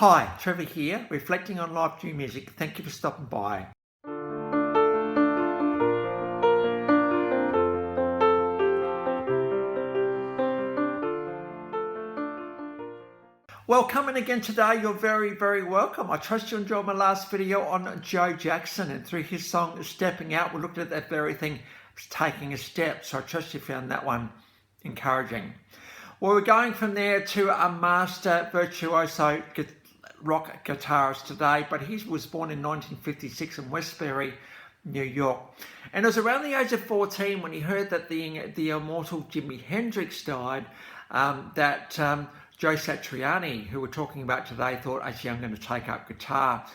Hi, Trevor here, reflecting on life new music. Thank you for stopping by. Well, coming again today, you're very, very welcome. I trust you enjoyed my last video on Joe Jackson, and through his song Stepping Out, we looked at that very thing, taking a step. So I trust you found that one encouraging. Well, we're going from there to a master virtuoso rock guitarist today, but he was born in 1956 in Westbury, New York. And it was around the age of 14 when he heard that the immortal Jimi Hendrix died, that Joe Satriani, who we're talking about today, thought, actually, I'm going to take up guitar.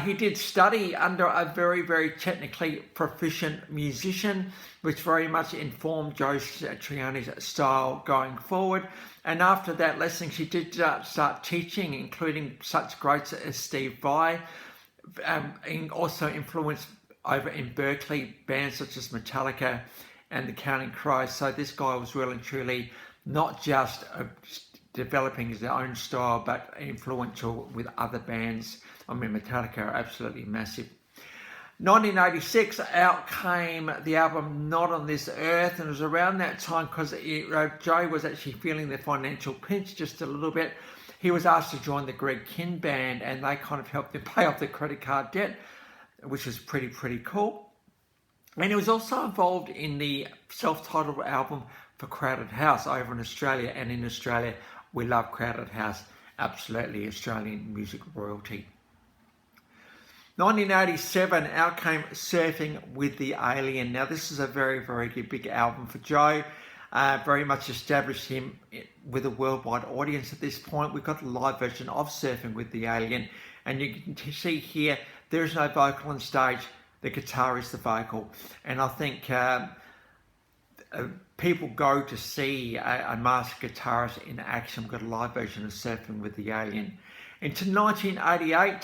He did study under a very, very technically proficient musician, which very much informed Joe Satriani's style going forward. And after that lesson, she did start teaching, including such greats as Steve Vai, and also influenced over in Berkeley bands such as Metallica and the Counting Crows. So this guy was really and truly not just developing his own style, but influential with other bands. I mean, Metallica are absolutely massive. 1986, out came the album Not on This Earth, and it was around that time because Joe was actually feeling the financial pinch just a little bit. He was asked to join the Greg Kihn band, and they kind of helped him pay off the credit card debt, which was pretty cool. And he was also involved in the self-titled album for Crowded House over in Australia, and in Australia we love Crowded House, absolutely Australian music royalty. 1987, out came Surfing with the Alien. Now this is a very big album for Joe. Very much established him with a worldwide audience at this point. We've got a live version of Surfing with the Alien, and you can see here there is no vocal on stage. The guitar is the vocal, and I think people go to see a master guitarist in action. We've got a live version of Surfing with the Alien. Into 1988,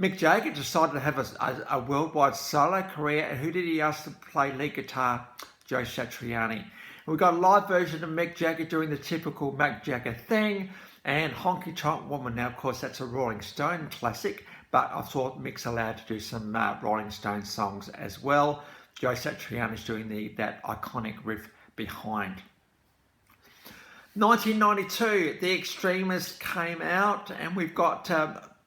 Mick Jagger decided to have a worldwide solo career. And who did he ask to play lead guitar? Joe Satriani. We've got a live version of Mick Jagger doing the typical Mick Jagger thing, and Honky Tonk Woman. Now, of course, that's a Rolling Stone classic, but I thought Mick's allowed to do some Rolling Stone songs as well. Joe Satriani's doing that iconic riff behind. 1992, The Extremists came out, and we've got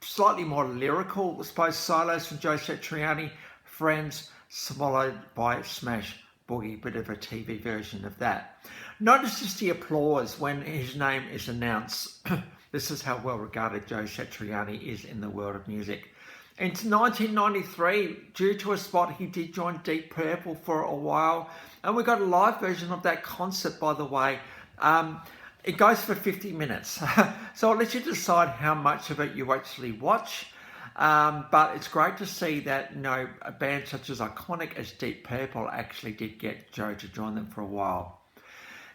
slightly more lyrical, I suppose, solos from Joe Satriani, Friends, followed by Smash Boogie, bit of a TV version of that. Notice just the applause when his name is announced. This is how well regarded Joe Satriani is in the world of music. Into 1993, due to a spot, he did join Deep Purple for a while, and we got a live version of that concert, by the way. It goes for 50 minutes, so I'll let you decide how much of it you actually watch. But it's great to see that a band such as iconic as Deep Purple actually did get Joe to join them for a while.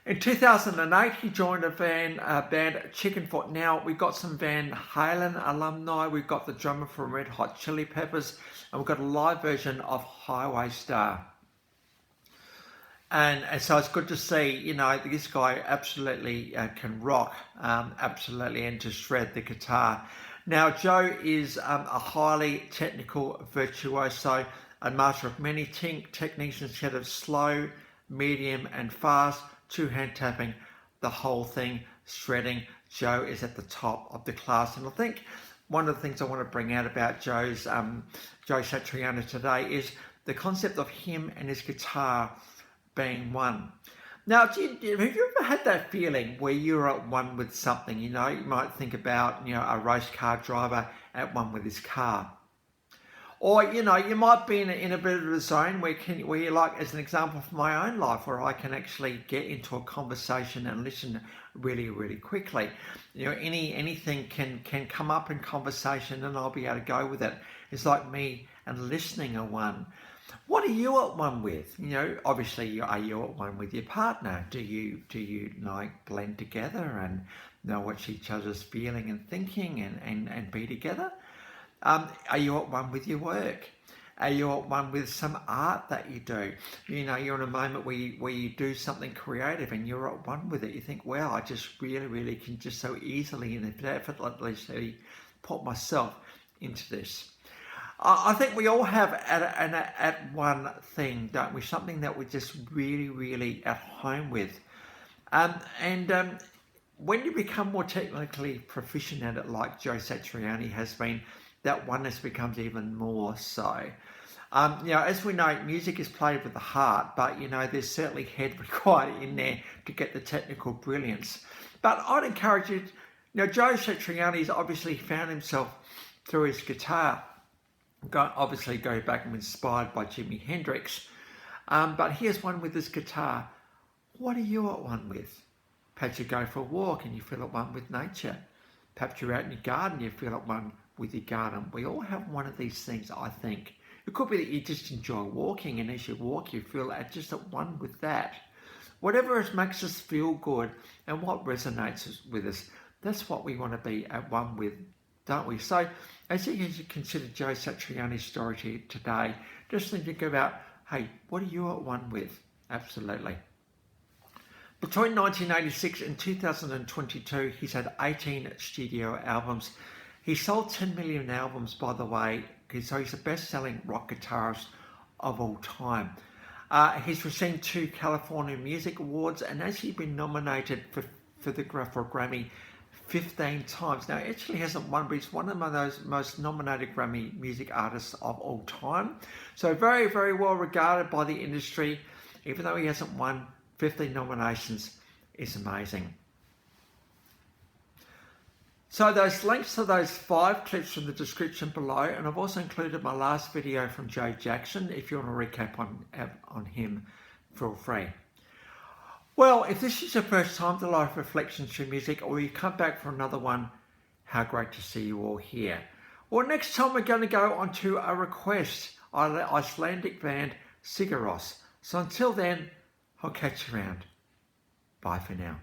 In 2008, he joined a band Chickenfoot. Now, we've got some Van Halen alumni. We've got the drummer from Red Hot Chili Peppers, and we've got a live version of HighwayStar. And so it's good to see, this guy absolutely can rock, absolutely, and to shred the guitar. Now, Joe is a highly technical virtuoso, a master of many techniques instead of slow, medium, and fast, two-hand tapping, the whole thing, shredding. Joe is at the top of the class. And I think one of the things I want to bring out about Joe Satriani today is the concept of him and his guitar being one. Now, have you ever had that feeling where you're at one with something? You might think about, a race car driver at one with his car. Or, you might be in a bit of a zone where you're like, as an example from my own life, where I can actually get into a conversation and listen really quickly. Anything can come up in conversation and I'll be able to go with it. It's like me and listening are one. What are you at one with? Obviously, are you at one with your partner? Do you blend together and know what each other's feeling and thinking and be together? Are you at one with your work? Are you at one with some art that you do? You're in a moment where you do something creative and you're at one with it. You think, wow, I just really can just so easily and effortlessly put myself into this. I think we all have at one thing, don't we? Something that we're just really at home with. When you become more technically proficient at it, like Joe Satriani has been, that oneness becomes even more so. As we know, music is played with the heart, but, there's certainly head required in there to get the technical brilliance. But I'd encourage you, Joe Satriani's obviously found himself through his guitar. Obviously go back and inspired by Jimi Hendrix. But here's one with his guitar. What are you at one with? Perhaps you go for a walk and you feel at one with nature. Perhaps you're out in your garden, you feel at one with your garden. We all have one of these things, I think. It could be that you just enjoy walking, and as you walk, you feel just at one with that. Whatever makes us feel good and what resonates with us, that's what we want to be at one with, don't we? So, as you consider Joe Satriani's story today, just think about, hey, what are you at one with? Absolutely. Between 1986 and 2022, he's had 18 studio albums. He sold 10 million albums, by the way, so he's the best-selling rock guitarist of all time. He's received 2 California Music Awards, and has he been nominated for a Grammy 15 times. Now, he actually hasn't won, but he's one of those most nominated Grammy music artists of all time. So very well regarded by the industry. Even though he hasn't won, 15 nominations is amazing. So those links to those 5 clips from the description below, and I've also included my last video from Joe Jackson. If you want to recap on him, feel free. Well, if this is your first time to Life Reflections through Music, or you come back for another one, how great to see you all here. Well, next time we're going to go on to a request, Icelandic band Sigur Rós. So until then, I'll catch you around. Bye for now.